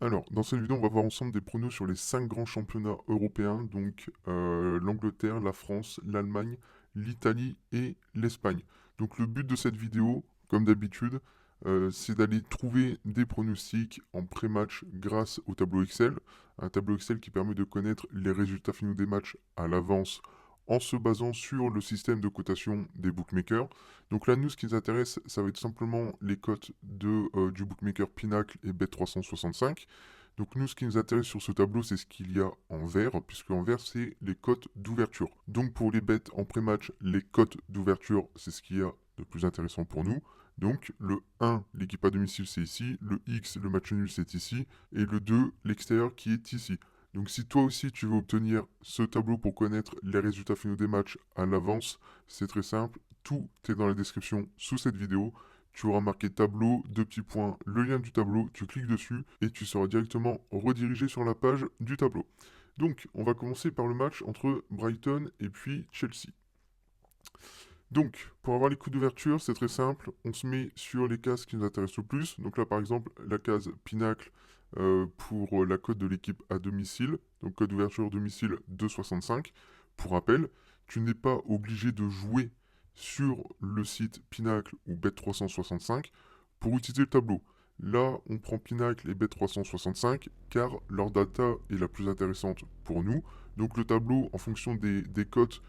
Alors, dans cette vidéo, on va voir ensemble des pronos sur les 5 grands championnats européens, donc l'Angleterre, la France, l'Allemagne, l'Italie et l'Espagne. Donc le but de cette vidéo, comme d'habitude, c'est d'aller trouver des pronostics en pré-match grâce au tableau Excel. Un tableau Excel qui permet de connaître les résultats finaux des matchs à l'avance en se basant sur le système de cotation des bookmakers. Donc là, nous, ce qui nous intéresse, ça va être simplement les cotes du bookmaker Pinacle et Bet365. Donc nous, ce qui nous intéresse sur ce tableau, c'est ce qu'il y a en vert, puisque en vert, c'est les cotes d'ouverture. Donc pour les bêtes en pré-match, les cotes d'ouverture, c'est ce qu'il y a de plus intéressant pour nous. Donc le 1, l'équipe à domicile, c'est ici, le X, le match nul, c'est ici, et le 2, l'extérieur, qui est ici. Donc si toi aussi tu veux obtenir ce tableau pour connaître les résultats finaux des matchs à l'avance, c'est très simple, tout est dans la description sous cette vidéo. Tu auras marqué tableau, deux petits points, le lien du tableau, tu cliques dessus et tu seras directement redirigé sur la page du tableau. Donc, on va commencer par le match entre Brighton et puis Chelsea. Donc, pour avoir les coups d'ouverture, c'est très simple. On se met sur les cases qui nous intéressent le plus. Donc là, par exemple, la case Pinacle pour la cote de l'équipe à domicile. Donc, code d'ouverture domicile 2,65. Pour rappel, tu n'es pas obligé de jouer sur le site Pinacle ou Bet365 pour utiliser le tableau. Là, on prend Pinacle et Bet365 car leur data est la plus intéressante pour nous. Donc le tableau, en fonction des cotes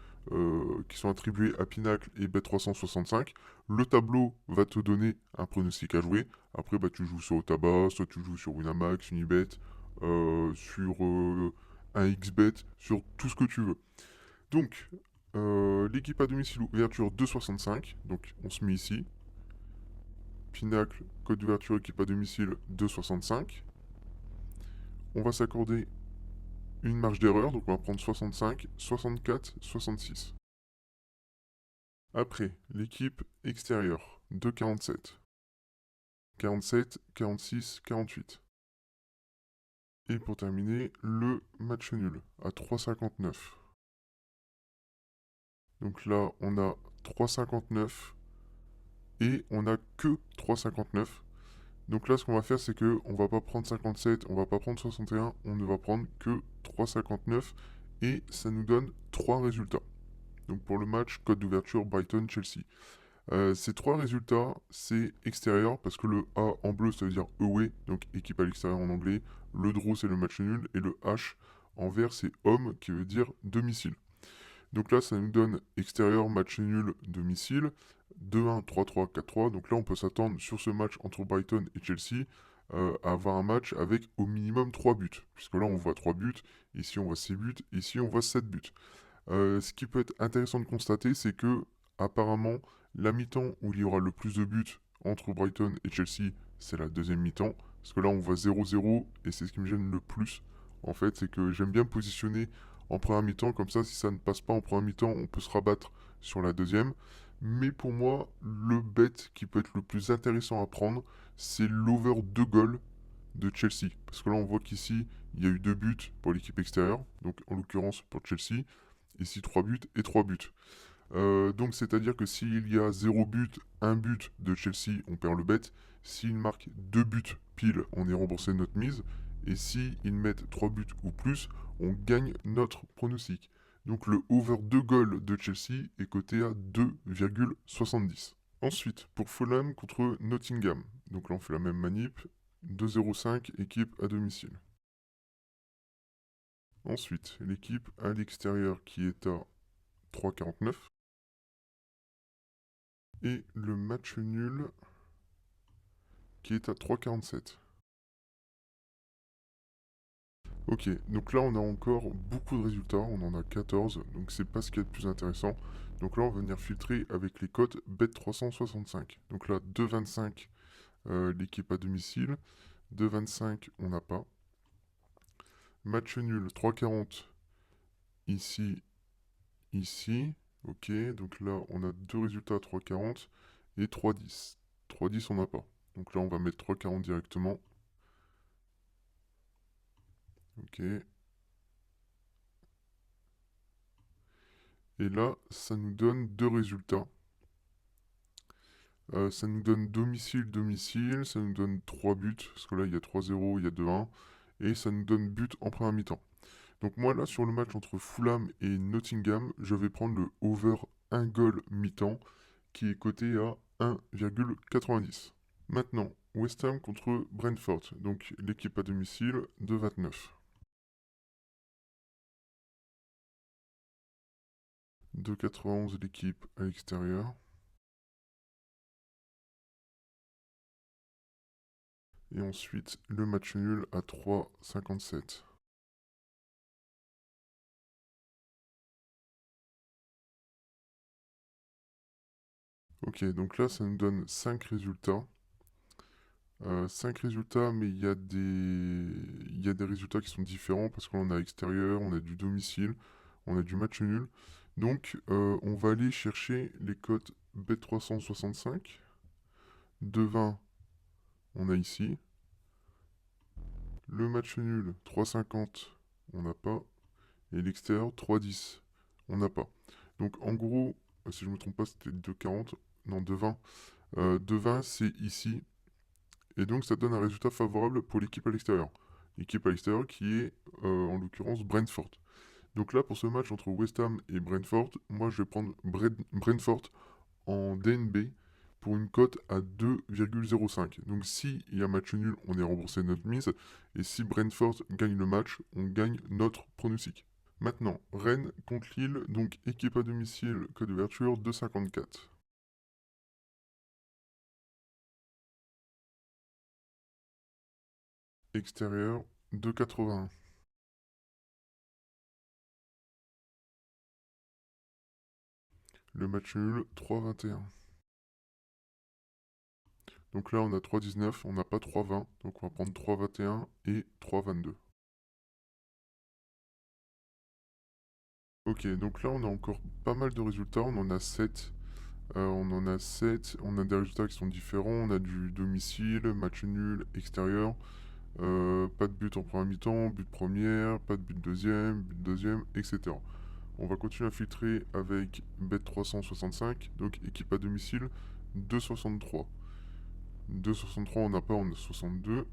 qui sont attribués à Pinacle et Bet365. Le tableau va te donner un pronostic à jouer. Après, bah, tu joues sur Otaba, soit tu joues sur Winamax, Unibet, sur un XBet, sur tout ce que tu veux. Donc, l'équipe à domicile, ouverture 2,65. Donc, on se met ici. Pinacle, code d'ouverture, équipe à domicile 2,65. On va s'accorder une marge d'erreur, donc on va prendre 65, 64, 66. Après, l'équipe extérieure, 2,47. 47, 46, 48. Et pour terminer, le match nul à 3,59. Donc là, on a 3,59 et on n'a que 3,59. Donc là, ce qu'on va faire, c'est que on va pas prendre 57, on va pas prendre 61, on ne va prendre que 3,59 et ça nous donne 3 résultats. Donc pour le match, code d'ouverture Brighton-Chelsea. Ces trois résultats, c'est extérieur, parce que le A en bleu, ça veut dire away, donc équipe à l'extérieur en anglais. Le draw, c'est le match nul. Et le H en vert, c'est home, qui veut dire domicile. Donc là, ça nous donne extérieur, match nul, domicile. 2-1, 3-3, 4-3. Donc là, on peut s'attendre sur ce match entre Brighton et Chelsea à avoir un match avec au minimum 3 buts. Puisque là, on voit 3 buts. Ici, on voit 6 buts. Ici, on voit 7 buts. Ce qui peut être intéressant de constater, c'est que apparemment la mi-temps où il y aura le plus de buts entre Brighton et Chelsea, c'est la deuxième mi-temps. Parce que là, on voit 0-0 et c'est ce qui me gêne le plus. En fait, c'est que j'aime bien positionner en première mi-temps. Comme ça, si ça ne passe pas en première mi-temps, on peut se rabattre sur la deuxième. Mais pour moi, le bet qui peut être le plus intéressant à prendre, c'est l'over 2 goals de Chelsea. Parce que là, on voit qu'ici, il y a eu 2 buts pour l'équipe extérieure. Donc, en l'occurrence, pour Chelsea. Ici, 3 buts et 3 buts. Donc, c'est-à-dire que s'il y a 0 but, 1 but de Chelsea, on perd le bet. S'ils marquent 2 buts pile, on est remboursé de notre mise. Et s'ils mettent 3 buts ou plus, on gagne notre pronostic. Donc le over 2 goals de Chelsea est coté à 2,70. Ensuite, pour Fulham contre Nottingham. Donc là, on fait la même manip. 2,05 équipe à domicile. Ensuite, l'équipe à l'extérieur qui est à 3,49. Et le match nul qui est à 3,47. Ok, donc là on a encore beaucoup de résultats, on en a 14, donc c'est pas ce qu'il y a de plus intéressant. Donc là on va venir filtrer avec les cotes Bet365. Donc là 2,25 l'équipe à domicile, 2,25 on n'a pas. Match nul 3,40 ici, ici. Ok, donc là on a deux résultats à 3,40 et 3,10. 3,10 on n'a pas. Donc là on va mettre 3,40 directement. Ok. Et là, ça nous donne deux résultats. Ça nous donne domicile, domicile, ça nous donne 3 buts, parce que là il y a 3-0, il y a 2-1, et ça nous donne but en première mi-temps. Donc moi là sur le match entre Fulham et Nottingham, je vais prendre le over 1 goal mi-temps, qui est coté à 1,90. Maintenant, West Ham contre Brentford, donc l'équipe à domicile de 29. 2,91 l'équipe à l'extérieur. Et ensuite, le match nul à 3,57. Ok, donc là, ça nous donne 5 résultats. 5 résultats, mais il y a des résultats qui sont différents parce qu'on a extérieur, on a du domicile, on a du match nul. Donc, on va aller chercher les cotes Bet365. 2,20, on a ici. Le match nul, 3,50, on n'a pas. Et l'extérieur, 3,10, on n'a pas. Donc, en gros, si je ne me trompe pas, c'était 2,40. Non, 2,20. 2,20, c'est ici. Et donc, ça donne un résultat favorable pour l'équipe à l'extérieur. L'équipe à l'extérieur qui est, en l'occurrence, Brentford. Donc là, pour ce match entre West Ham et Brentford, moi, je vais prendre Brentford en DNB pour une cote à 2,05. Donc si il y a match nul, on est remboursé notre mise. Et si Brentford gagne le match, on gagne notre pronostic. Maintenant, Rennes contre Lille, donc équipe à domicile, code d'ouverture 2,54. Extérieur 2,81. Le match nul 3,21. Donc là, on a 3,19, on n'a pas 3,20, donc on va prendre 3,21 et 3,22. Ok, donc là, on a encore pas mal de résultats, on en a 7. On en a 7. On a des résultats qui sont différents. On a du domicile, match nul, extérieur. Pas de but en première mi-temps, but première, pas de but deuxième, etc. On va continuer à filtrer avec Bet365, donc équipe à domicile 2,63. 2,63 on n'a pas, on a 62.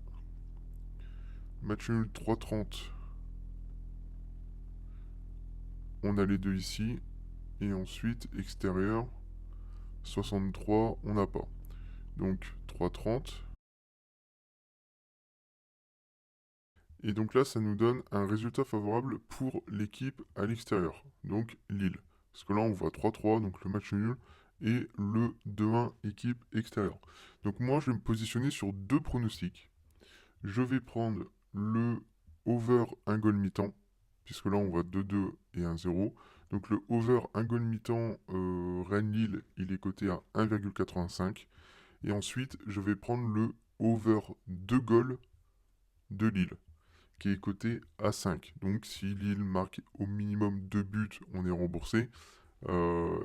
Match nul 3,30. On a les deux ici. Et ensuite, extérieur 63, on n'a pas. Donc 3,30. Et donc là, ça nous donne un résultat favorable pour l'équipe à l'extérieur, donc Lille. Parce que là, on voit 3-3, donc le match nul, et le 2-1 équipe extérieure. Donc moi, je vais me positionner sur deux pronostics. Je vais prendre le over 1 goal mi-temps, puisque là, on voit 2-2 et 1-0. Donc le over 1 goal mi-temps Rennes-Lille, il est coté à 1,85. Et ensuite, je vais prendre le over 2 goals de Lille qui est coté à 5. Donc si Lille marque au minimum 2 buts, on est remboursé.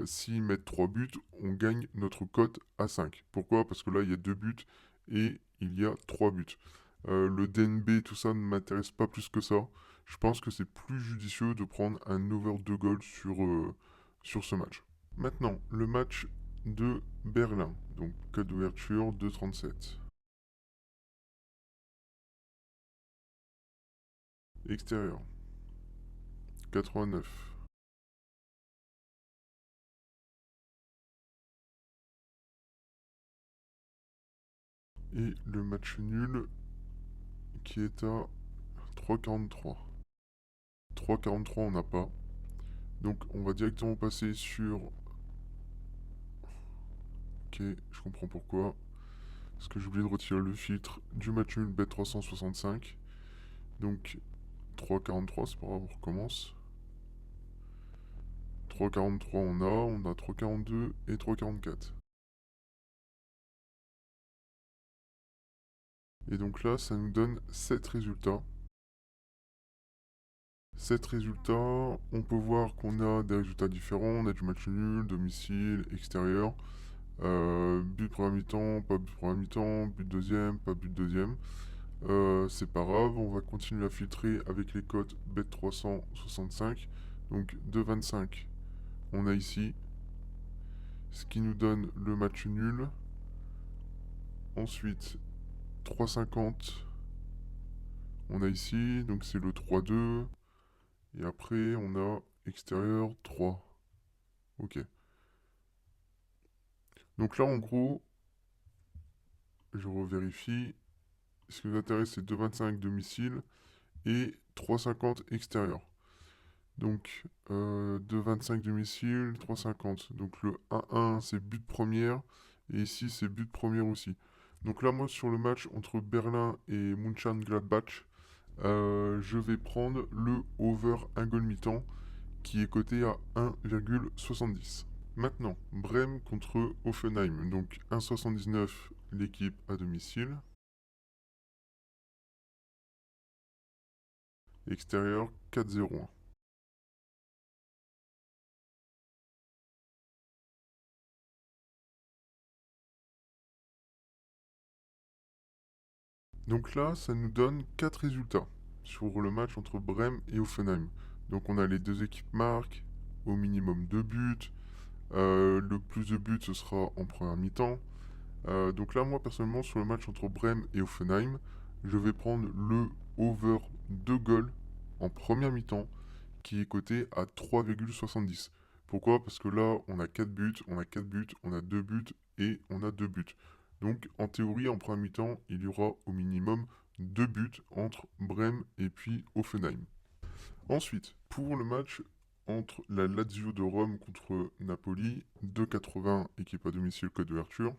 S'ils mettent 3 buts, on gagne notre cote à 5. Pourquoi? Parce que là, il y a 2 buts et il y a 3 buts. Le DNB, tout ça ne m'intéresse pas plus que ça. Je pense que c'est plus judicieux de prendre un over 2 goals sur ce match. Maintenant, le match de Berlin. Donc, code d'ouverture 2,37. Extérieur 89. Et le match nul qui est à 3,43. 3,43 on n'a pas. Donc on va directement passer sur... Ok, je comprends pourquoi. Parce que j'ai oublié de retirer le filtre du match nul Bet365. Donc 3,43, c'est pas grave, on recommence. 3,43 on a 3,42 et 3,44. Et donc là, ça nous donne 7 résultats. 7 résultats, on peut voir qu'on a des résultats différents. On a du match nul, domicile, extérieur. But première mi-temps, pas but première mi-temps, but deuxième, pas but deuxième. C'est pas grave, on va continuer à filtrer avec les cotes Bet365. Donc 2,25, on a ici. Ce qui nous donne le match nul. Ensuite, 3,50. On a ici, donc c'est le 3-2. Et après, on a extérieur 3. Ok. Donc là, en gros, je revérifie. Ce qui nous intéresse, c'est 2,25 domicile et 3,50 extérieur. Donc, 2,25 domicile, 3,50. Donc le 1-1, c'est but première. Et ici, c'est but première aussi. Donc là, moi, sur le match entre Berlin et Mönchengladbach, je vais prendre le over 1 goal mi-temps qui est coté à 1,70. Maintenant, Brême contre Hoffenheim. Donc 1,79 l'équipe à domicile. Extérieur 4,01. Donc là, ça nous donne 4 résultats sur le match entre Brême et Hoffenheim. Donc on a les deux équipes marquent, au minimum 2 buts. Le plus de buts, ce sera en première mi-temps. Donc là, moi, personnellement, sur le match entre Brême et Hoffenheim, je vais prendre le over 2 goals en première mi-temps, qui est coté à 3,70. Pourquoi? Parce que là, on a 4 buts, on a 4 buts, on a 2 buts et on a 2 buts. Donc, en théorie, en première mi-temps, il y aura au minimum 2 buts entre Brême et puis Hoffenheim. Ensuite, pour le match entre la Lazio de Rome contre Napoli, 2,80 équipe à domicile code d'ouverture.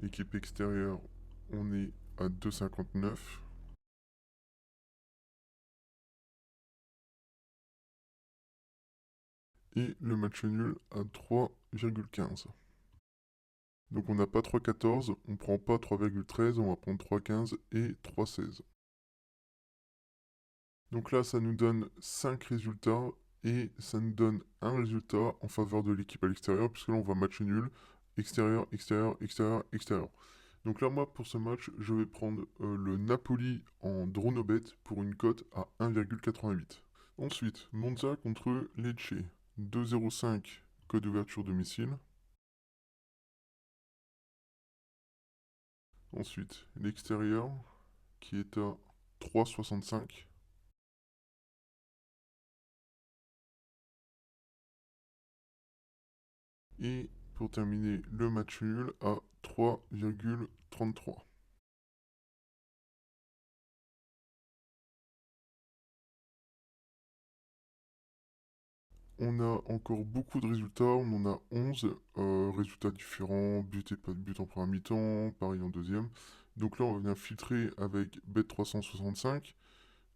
Équipe extérieure, on est à 2,59. Et le match nul à 3,15. Donc on n'a pas 3,14, on prend pas 3,13, on va prendre 3,15 et 3,16. Donc là, ça nous donne 5 résultats et ça nous donne un résultat en faveur de l'équipe à l'extérieur, puisque là on va match nul, extérieur, extérieur, extérieur, extérieur. Donc là, moi, pour ce match, je vais prendre le Napoli en Dronobet pour une cote à 1,88. Ensuite, Monza contre Lecce, 2,05 code d'ouverture domicile. Ensuite, l'extérieur qui est à 3,65. Et pour terminer, le match nul à 3,33. On a encore beaucoup de résultats, on en a 11 résultats différents, but et pas de but en première mi-temps, pareil en deuxième. Donc là, on va venir filtrer avec Bet365.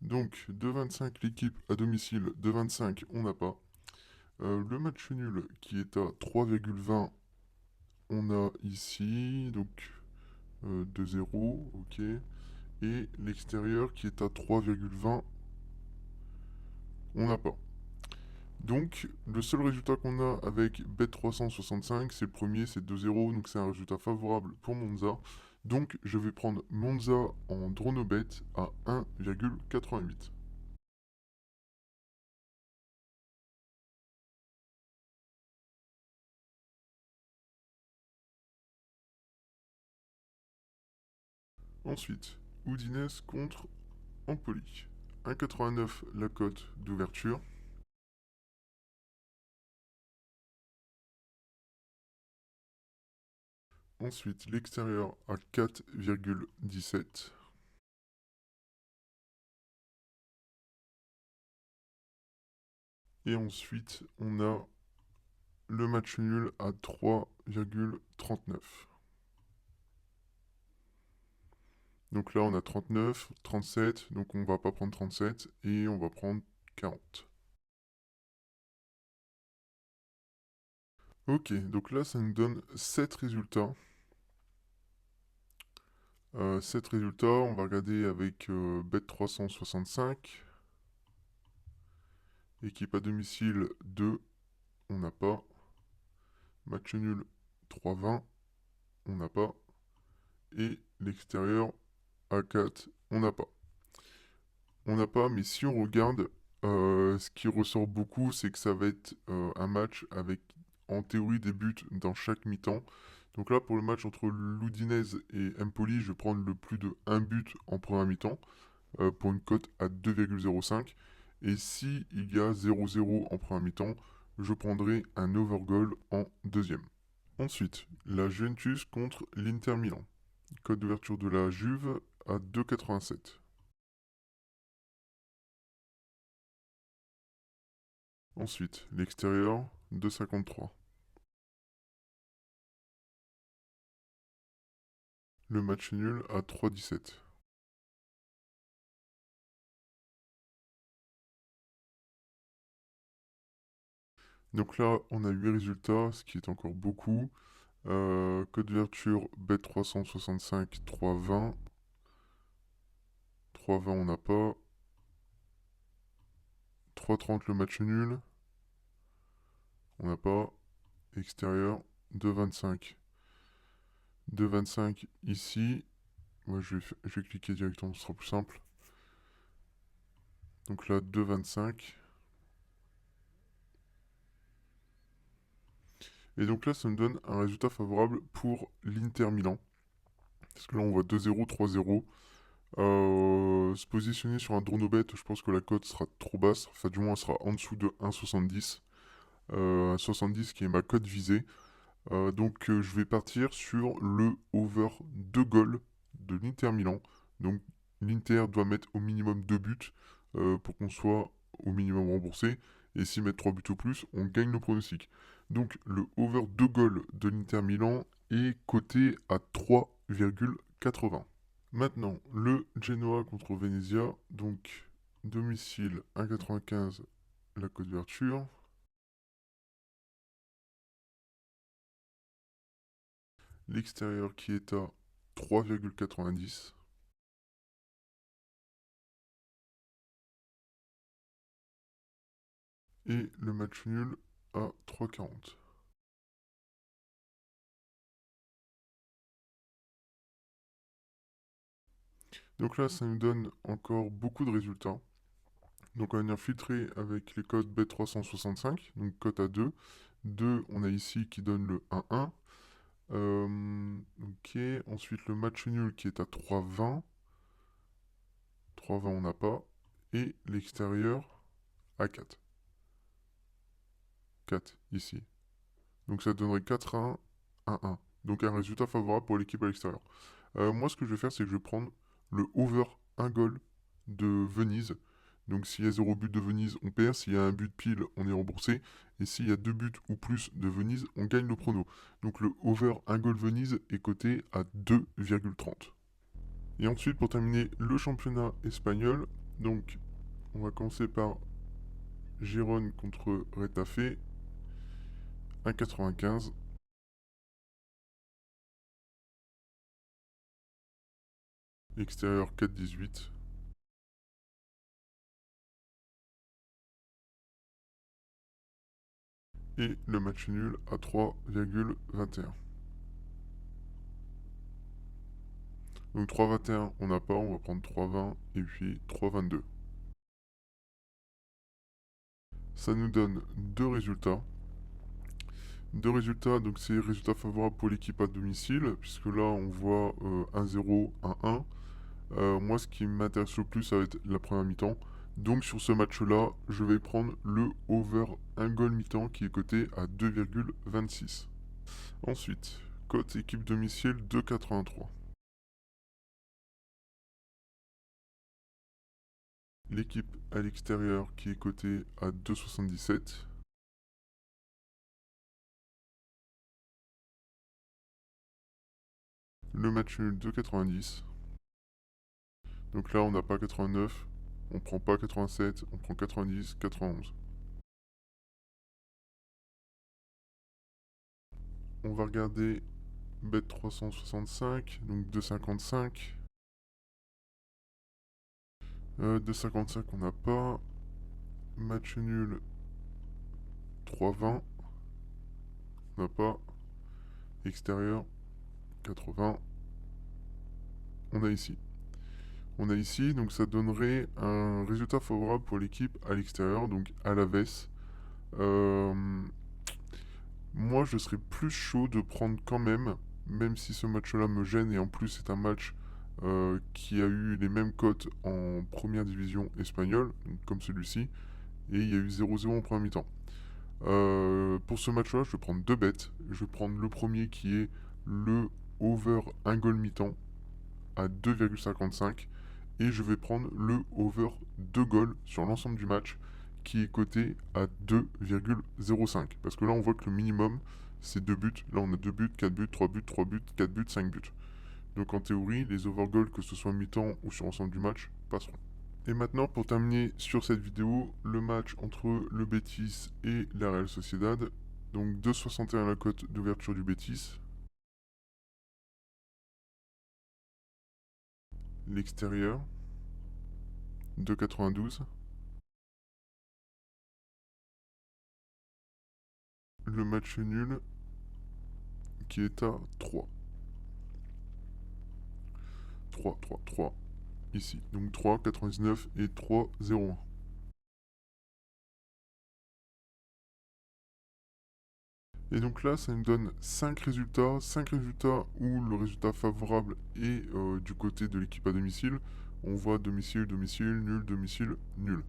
Donc 2,25 l'équipe à domicile, 2,25 on n'a pas. Le match nul qui est à 3,20, on a ici, donc 2-0, ok. Et l'extérieur qui est à 3,20, on n'a pas. Donc, le seul résultat qu'on a avec Bet365, c'est le premier, c'est 2-0, donc c'est un résultat favorable pour Monza. Donc, je vais prendre Monza en Dronobet à 1,88. Ensuite, Udinese contre Empoli. 1,89 la cote d'ouverture. Ensuite, l'extérieur à 4,17. Et ensuite, on a le match nul à 3,39. Donc là, on a 39, 37, donc on va pas prendre 37 et on va prendre 40. Ok, donc là, ça nous donne 7 résultats. 7 résultats, on va regarder avec Bet365. Équipe à domicile 2, on n'a pas. Match nul 3,20, on n'a pas. Et l'extérieur A4, on n'a pas. On n'a pas, mais si on regarde ce qui ressort beaucoup, c'est que ça va être un match avec, en théorie, des buts dans chaque mi-temps. Donc là, pour le match entre l'Udinese et Empoli, je vais prendre le plus de un but en première mi-temps pour une cote à 2,05. Et si il y a 0-0 en première mi-temps, je prendrai un overgoal en deuxième. Ensuite, la Juventus contre l'Inter Milan. Cote d'ouverture de la Juve à 2,87. Ensuite, l'extérieur, 2,53. Le match nul à 3,17. Donc là, on a 8 résultats, ce qui est encore beaucoup. Code d'ouverture bet365, 3,20. 3,20 on n'a pas. 3,30 le match nul. On n'a pas. Extérieur, 2,25. 2,25 ici. Moi, je vais cliquer directement, ce sera plus simple. Donc là, 2,25. Et donc là, ça me donne un résultat favorable pour l'Inter Milan. Parce que là, on voit 2-0, 3-0. Se positionner sur un Dronobet, je pense que la cote sera trop basse. Enfin, du moins, elle sera en dessous de 1,70. 1,70 qui est ma cote visée. Donc, je vais partir sur le over 2 goals de l'Inter Milan. Donc, l'Inter doit mettre au minimum 2 buts pour qu'on soit au minimum remboursé. Et s'ils mettent 3 buts ou plus, on gagne le pronostic. Donc, le over 2 goals de l'Inter Milan est coté à 3,80. Maintenant, le Genoa contre Venezia. Donc, domicile 1,95 la cote d'ouverture. L'extérieur qui est à 3,90. Et le match nul à 3,40. Donc là, ça nous donne encore beaucoup de résultats. Donc on va venir filtrer avec les codes bet365, donc cote à 2. 2, on a ici qui donne le 1-1. Ok, ensuite le match nul qui est à 3,20. 3,20 on n'a pas. Et l'extérieur à 4. 4 ici. Donc ça donnerait 4-1, 1-1. Donc un résultat favorable pour l'équipe à l'extérieur. Moi, ce que je vais faire, c'est que je vais prendre le over 1 goal de Venise. Donc s'il y a 0 but de Venise, on perd. S'il y a un but pile, on est remboursé. Et s'il y a 2 buts ou plus de Venise, on gagne le prono. Donc le over 1 goal Venise est coté à 2,30. Et ensuite, pour terminer, le championnat espagnol. Donc on va commencer par Gérone contre Retafe. 1,95. Extérieur 4,18. Et le match nul à 3,21. Donc 3,21 on n'a pas, on va prendre 3,20 et puis 3,22. Ça nous donne deux résultats. Deux résultats, donc c'est résultats favorables pour l'équipe à domicile, puisque là on voit 1-0, 1-1. Moi ce qui m'intéresse le plus ça va être la première mi-temps. Donc sur ce match-là, je vais prendre le over 1 goal mi-temps qui est coté à 2,26. Ensuite, cote équipe domicile 2,83. L'équipe à l'extérieur qui est cotée à 2,77. Le match nul 2,90. Donc là, on n'a pas 89, on prend pas 87, on prend 90, 91. On va regarder bet 365, donc 2,55. 2,55, on n'a pas. Match nul 3,20. On n'a pas. Extérieur 80. On a ici. On a ici, donc ça donnerait un résultat favorable pour l'équipe à l'extérieur, donc Alaves. Euh, Moi, je serais plus chaud de prendre quand même si ce match-là me gêne, et en plus c'est un match qui a eu les mêmes cotes en première division espagnole, comme celui-ci, et il y a eu 0-0 en première mi-temps. Pour ce match-là, je vais prendre deux bêtes. Je vais prendre le premier qui est le over 1 goal mi-temps à 2,55, et je vais prendre le over 2 goals sur l'ensemble du match qui est coté à 2,05. Parce que là, on voit que le minimum, c'est 2 buts. Là, on a 2 buts, 4 buts, 3 buts, 3 buts, 4 buts, 5 buts. Donc en théorie, les over goals, que ce soit mi-temps ou sur l'ensemble du match, passeront. Et maintenant, pour terminer sur cette vidéo, le match entre le Betis et la Real Sociedad. Donc 2,61 la cote d'ouverture du Betis. L'extérieur, 2,92. Le match nul, qui est à 3. 3, 3, 3. Ici. Donc 3, 99 et 3, 0, 1. Et donc là, ça nous donne 5 résultats. 5 résultats où le résultat favorable est du côté de l'équipe à domicile. On voit domicile, domicile, nul, domicile, nul.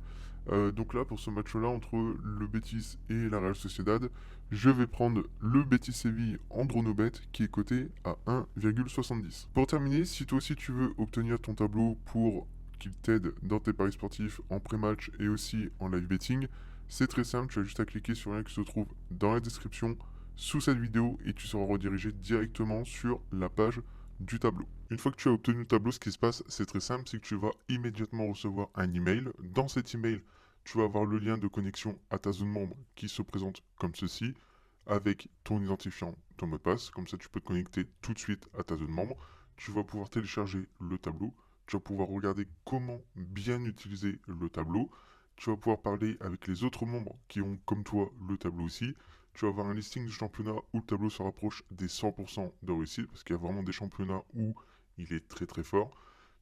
Donc là, pour ce match-là, entre le Betis et la Real Sociedad, je vais prendre le Betis Séville en dronobet qui est coté à 1,70. Pour terminer, si toi aussi tu veux obtenir ton tableau pour qu'il t'aide dans tes paris sportifs en pré-match et aussi en live betting, c'est très simple, tu as juste à cliquer sur le lien qui se trouve dans la description sous cette vidéo et tu seras redirigé directement sur la page du tableau. Une fois que tu as obtenu le tableau, ce qui se passe, c'est très simple, c'est que tu vas immédiatement recevoir un email. Dans cet email, tu vas avoir le lien de connexion à ta zone membre qui se présente comme ceci, avec ton identifiant, ton mot de passe. Comme ça, tu peux te connecter tout de suite à ta zone membre. Tu vas pouvoir télécharger le tableau. Tu vas pouvoir regarder comment bien utiliser le tableau. Tu vas pouvoir parler avec les autres membres qui ont, comme toi, le tableau aussi. Tu vas avoir un listing du championnat où le tableau se rapproche des 100% de réussite, parce qu'il y a vraiment des championnats où il est très très fort.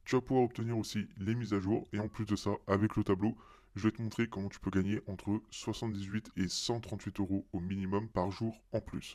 Tu vas pouvoir obtenir aussi les mises à jour, et en plus de ça, avec le tableau, je vais te montrer comment tu peux gagner entre 78 et 138 euros au minimum par jour en plus.